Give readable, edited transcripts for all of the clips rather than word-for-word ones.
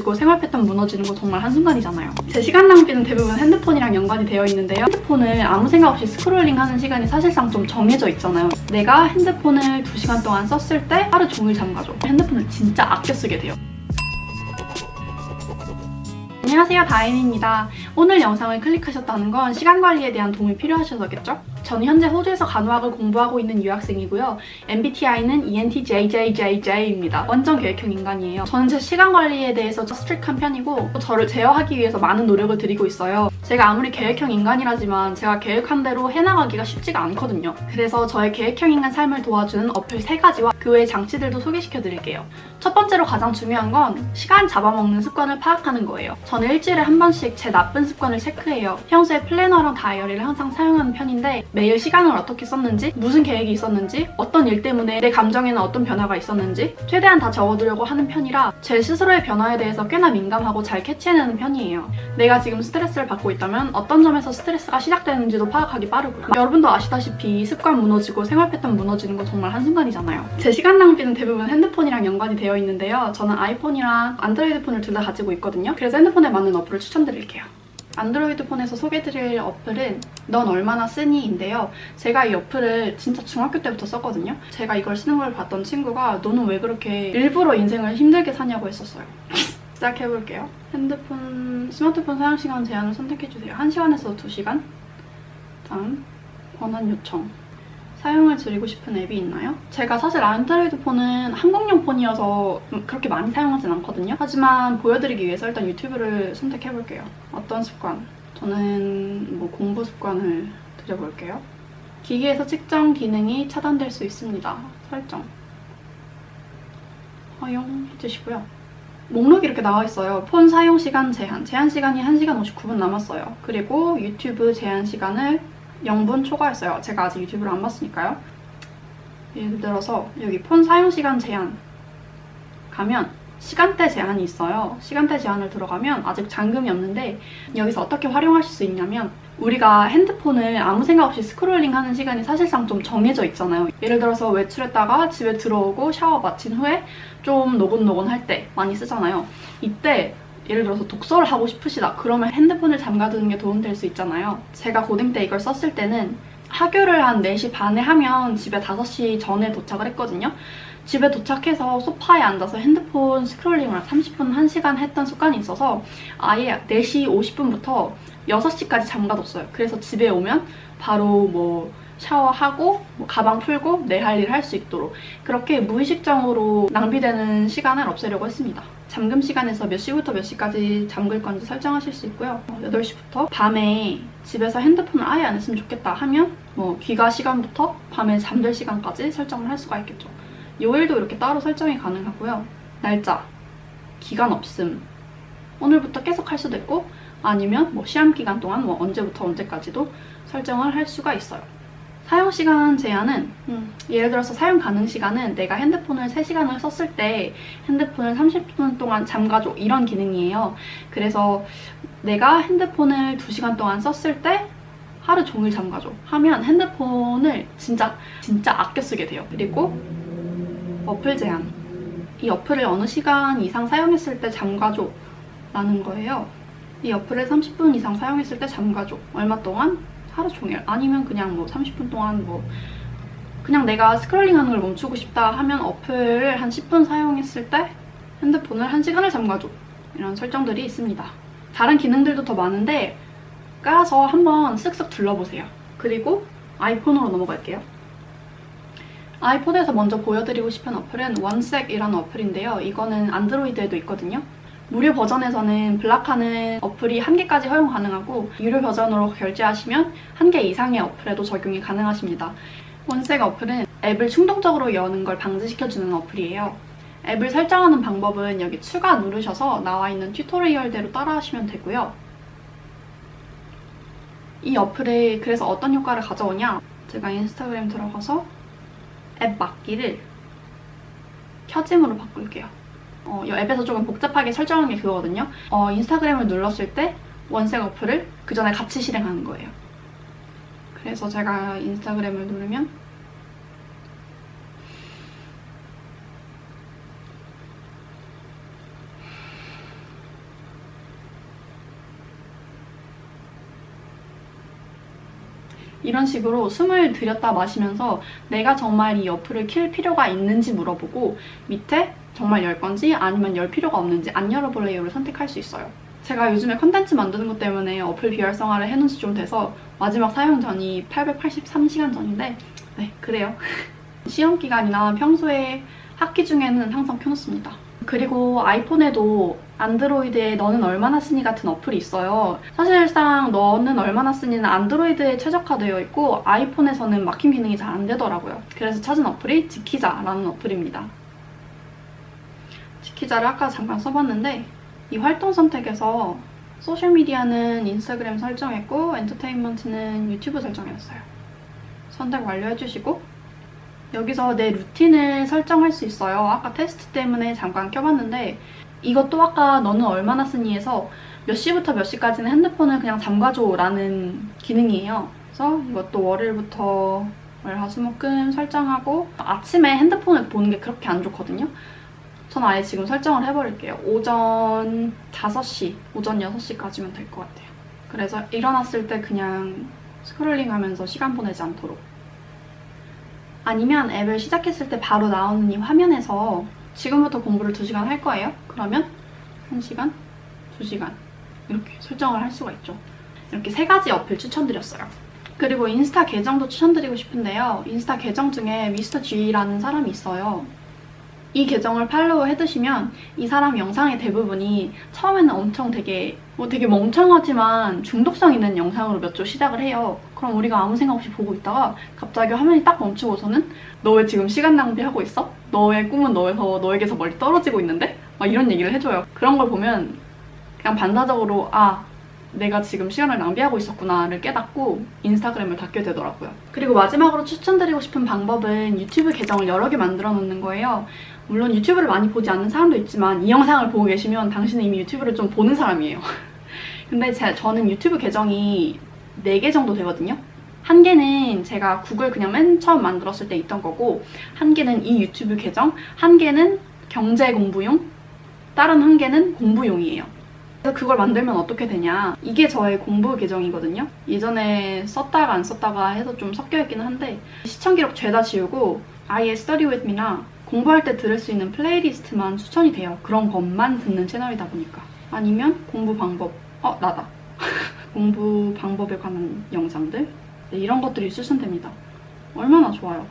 그리고 생활 패턴 무너지는 거 정말 한순간이잖아요. 제 시간 낭비는 대부분 핸드폰이랑 연관이 되어 있는데요. 핸드폰을 아무 생각 없이 스크롤링하는 시간이 사실상 좀 정해져 있잖아요. 내가 핸드폰을 2시간 동안 썼을 때 하루 종일 잠가죠. 핸드폰을 진짜 아껴 쓰게 돼요. 안녕하세요, 다인입니다. 오늘 영상을 클릭하셨다는 건 시간 관리에 대한 도움이 필요하셔서겠죠? 저는 현재 호주에서 간호학을 공부하고 있는 유학생이고요. MBTI는 ENTJJJJ입니다. 완전 계획형 인간이에요. 저는 제 시간 관리에 대해서 스트릭한 편이고 저를 제어하기 위해서 많은 노력을 들이고 있어요. 제가 아무리 계획형 인간이라지만 제가 계획한 대로 해나가기가 쉽지가 않거든요. 그래서 저의 계획형 인간 삶을 도와주는 어플 3가지와 그 외의 장치들도 소개시켜드릴게요. 첫 번째로 가장 중요한 건 시간 잡아먹는 습관을 파악하는 거예요. 저는 일주일에 한 번씩 제 나쁜 습관을 체크해요. 평소에 플래너랑 다이어리를 항상 사용하는 편인데 매일 시간을 어떻게 썼는지, 무슨 계획이 있었는지, 어떤 일 때문에 내 감정에는 어떤 변화가 있었는지 최대한 다 적어두려고 하는 편이라 제 스스로의 변화에 대해서 꽤나 민감하고 잘 캐치해내는 편이에요. 내가 지금 스트레스를 받고 있다면 어떤 점에서 스트레스가 시작되는지도 파악하기 빠르고요. 여러분도 아시다시피 습관 무너지고 생활 패턴 무너지는 거 정말 한순간이잖아요. 제 시간 낭비는 대부분 핸드폰이랑 연관이 되어 있는데요. 저는 아이폰이랑 안드로이드 폰을 둘 다 가지고 있거든요. 그래서 핸드폰에 맞는 어플을 추천드릴게요. 안드로이드 폰에서 소개드릴 어플은 넌 얼마나 쓰니?인데요. 제가 이 어플을 진짜 중학교 때부터 썼거든요. 제가 이걸 쓰는 걸 봤던 친구가 너는 왜 그렇게 일부러 인생을 힘들게 사냐고 했었어요. 시작해볼게요. 스마트폰 사용 시간 제한을 선택해주세요. 1시간에서 2시간. 다음, 권한 요청. 사용을 줄이고 싶은 앱이 있나요? 제가 사실 안드로이드 폰은 한국용 폰이어서 그렇게 많이 사용하진 않거든요. 하지만 보여드리기 위해서 일단 유튜브를 선택해볼게요. 어떤 습관? 저는 공부 습관을 드려볼게요. 기기에서 측정 기능이 차단될 수 있습니다. 설정. 허용해주시고요. 목록이 이렇게 나와 있어요. 폰 사용 시간 제한. 제한 시간이 1시간 59분 남았어요. 그리고 유튜브 제한 시간을 0분 초과했어요. 제가 아직 유튜브를 안 봤으니까요. 예를 들어서 여기 폰 사용 시간 제한 가면 시간대 제한이 있어요. 시간대 제한을 들어가면 아직 잠금이 없는데 여기서 어떻게 활용하실 수 있냐면 우리가 핸드폰을 아무 생각 없이 스크롤링하는 시간이 사실상 좀 정해져 있잖아요. 예를 들어서 외출했다가 집에 들어오고 샤워 마친 후에 좀 노곤노곤할 때 많이 쓰잖아요. 이때 예를 들어서 독서를 하고 싶으시다. 그러면 핸드폰을 잠가두는 게 도움될 수 있잖아요. 제가 고딩 때 이걸 썼을 때는 하교를 한 4시 반에 하면 집에 5시 전에 도착을 했거든요. 집에 도착해서 소파에 앉아서 핸드폰 스크롤링을 30분, 1시간 했던 습관이 있어서 아예 4시 50분부터 6시까지 잠가뒀어요. 그래서 집에 오면 바로 샤워하고 가방 풀고 내 할 일 할 수 있도록 그렇게 무의식적으로 낭비되는 시간을 없애려고 했습니다. 잠금 시간에서 몇 시부터 몇 시까지 잠글 건지 설정하실 수 있고요. 8시부터 밤에 집에서 핸드폰을 아예 안 했으면 좋겠다 하면 귀가 시간부터 밤에 잠들 시간까지 설정을 할 수가 있겠죠. 요일도 이렇게 따로 설정이 가능하고요. 날짜, 기간 없음, 오늘부터 계속 할 수도 있고 아니면 시험 기간 동안 언제부터 언제까지도 설정을 할 수가 있어요. 사용시간 제한은 예를 들어서 사용 가능 시간은 내가 핸드폰을 3시간을 썼을 때 핸드폰을 30분 동안 잠가줘 이런 기능이에요. 그래서 내가 핸드폰을 2시간 동안 썼을 때 하루 종일 잠가줘 하면 핸드폰을 진짜 아껴 쓰게 돼요. 그리고 어플 제한. 이 어플을 어느 시간 이상 사용했을 때 잠가줘 라는 거예요. 이 어플을 30분 이상 사용했을 때 잠가줘. 얼마 동안? 하루 종일. 아니면 그냥 30분 동안 그냥 내가 스크롤링하는 걸 멈추고 싶다 하면 어플을 한 10분 사용했을 때 핸드폰을 1시간을 잠가줘. 이런 설정들이 있습니다. 다른 기능들도 더 많은데 까서 한번 쓱쓱 둘러보세요. 그리고 아이폰으로 넘어갈게요. 아이폰에서 먼저 보여드리고 싶은 어플은 원색이라는 어플인데요. 이거는 안드로이드에도 있거든요. 무료 버전에서는 블락하는 어플이 1개까지 허용 가능하고 유료 버전으로 결제하시면 1개 이상의 어플에도 적용이 가능하십니다. 원색 어플은 앱을 충동적으로 여는 걸 방지시켜주는 어플이에요. 앱을 설정하는 방법은 여기 추가 누르셔서 나와 있는 튜토리얼대로 따라하시면 되고요. 이 어플이 그래서 어떤 효과를 가져오냐? 제가 인스타그램 들어가서 앱 막기를 켜짐으로 바꿀게요. 이 앱에서 조금 복잡하게 설정한 게 그거거든요. 인스타그램을 눌렀을 때 원색 어플을 그 전에 같이 실행하는 거예요. 그래서 제가 인스타그램을 누르면 이런 식으로 숨을 들였다 마시면서 내가 정말 이 어플을 킬 필요가 있는지 물어보고 밑에 정말 열 건지 아니면 열 필요가 없는지 안 열어볼래요를 선택할 수 있어요. 제가 요즘에 컨텐츠 만드는 것 때문에 어플 비활성화를 해놓은 지 좀 돼서 마지막 사용 전이 883시간 전인데 네, 그래요. 시험 기간이나 평소에 학기 중에는 항상 켜놓습니다. 그리고 아이폰에도 안드로이드에 너는 얼마나 쓰니 같은 어플이 있어요. 사실상 너는 얼마나 쓰니는 안드로이드에 최적화되어 있고 아이폰에서는 막힘 기능이 잘 안 되더라고요. 그래서 찾은 어플이 지키자라는 어플입니다. 지키자를 아까 잠깐 써봤는데 이 활동 선택에서 소셜미디어는 인스타그램 설정했고 엔터테인먼트는 유튜브 설정해놨어요. 선택 완료해주시고 여기서 내 루틴을 설정할 수 있어요. 아까 테스트 때문에 잠깐 껴봤는데 이것도 아까 너는 얼마나 쓰니에서 몇 시부터 몇 시까지는 핸드폰을 그냥 잠가줘 라는 기능이에요. 그래서 이것도 월요일부터 월화수목금 설정하고 아침에 핸드폰을 보는 게 그렇게 안 좋거든요. 전 아예 지금 설정을 해버릴게요. 오전 5시, 오전 6시까지면 될 것 같아요. 그래서 일어났을 때 그냥 스크롤링하면서 시간 보내지 않도록. 아니면 앱을 시작했을 때 바로 나오는 이 화면에서 지금부터 공부를 2시간 할 거예요. 그러면 1시간, 2시간 이렇게 설정을 할 수가 있죠. 이렇게 3가지 어플 추천드렸어요. 그리고 인스타 계정도 추천드리고 싶은데요. 인스타 계정 중에 미스터 G라는 사람이 있어요. 이 계정을 팔로우 해두시면 이 사람 영상의 대부분이 처음에는 엄청 되게 멍청하지만 중독성 있는 영상으로 몇 조 시작을 해요. 그럼 우리가 아무 생각 없이 보고 있다가 갑자기 화면이 딱 멈추고서는 너 왜 지금 시간 낭비하고 있어? 너의 꿈은 너에게서 멀리 떨어지고 있는데? 막 이런 얘기를 해줘요. 그런 걸 보면 그냥 반사적으로 내가 지금 시간을 낭비하고 있었구나를 깨닫고 인스타그램을 닫게 되더라고요. 그리고 마지막으로 추천드리고 싶은 방법은 유튜브 계정을 여러 개 만들어 놓는 거예요. 물론 유튜브를 많이 보지 않는 사람도 있지만 이 영상을 보고 계시면 당신은 이미 유튜브를 좀 보는 사람이에요. 근데 저는 유튜브 계정이 4개 정도 되거든요. 한 개는 제가 구글 그냥 맨 처음 만들었을 때 있던 거고 한 개는 이 유튜브 계정, 한 개는 경제 공부용, 다른 한 개는 공부용이에요. 그래서 그걸 만들면 어떻게 되냐, 이게 저의 공부 계정이거든요. 예전에 썼다가 안 썼다가 해서 좀 섞여있기는 한데 시청 기록 죄다 지우고 아예 Study With Me나 공부할 때 들을 수 있는 플레이리스트만 추천이 돼요. 그런 것만 듣는 채널이다 보니까. 아니면 공부 방법, 나다. 공부 방법에 관한 영상들, 네, 이런 것들이 추천됩니다. 얼마나 좋아요.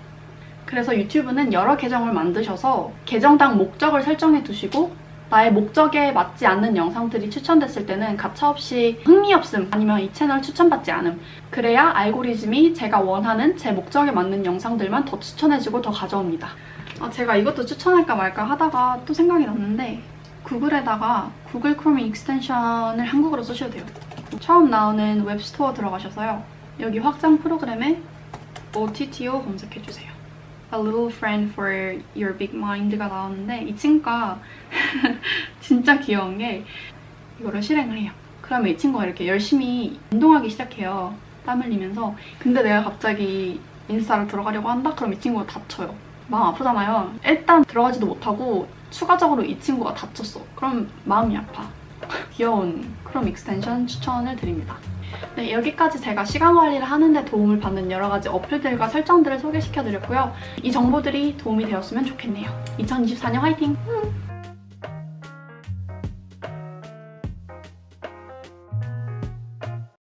그래서 유튜브는 여러 계정을 만드셔서 계정당 목적을 설정해 두시고 나의 목적에 맞지 않는 영상들이 추천됐을 때는 가차없이 흥미없음 아니면 이 채널 추천받지 않음, 그래야 알고리즘이 제가 원하는 제 목적에 맞는 영상들만 더 추천해주고 더 가져옵니다. 제가 이것도 추천할까 말까 하다가 또 생각이 났는데 구글에다가 구글 크롬 익스텐션을 한국어로 쓰셔도 돼요. 처음 나오는 웹스토어 들어가셔서요. 여기 확장 프로그램에 OTTO 검색해주세요. A Little Friend for Your Big Mind가 나오는데 이 친구가 진짜 귀여운 게 이거를 실행을 해요. 그러면 이 친구가 이렇게 열심히 운동하기 시작해요. 땀 흘리면서. 근데 내가 갑자기 인스타를 들어가려고 한다? 그럼 이 친구가 다쳐요. 마음 아프잖아요. 일단 들어가지도 못하고 추가적으로 이 친구가 다쳤어. 그럼 마음이 아파. 귀여운 크롬 익스텐션 추천을 드립니다. 네, 여기까지 제가 시간 관리를 하는데 도움을 받는 여러 가지 어플들과 설정들을 소개시켜드렸고요. 이 정보들이 도움이 되었으면 좋겠네요. 2024년 화이팅!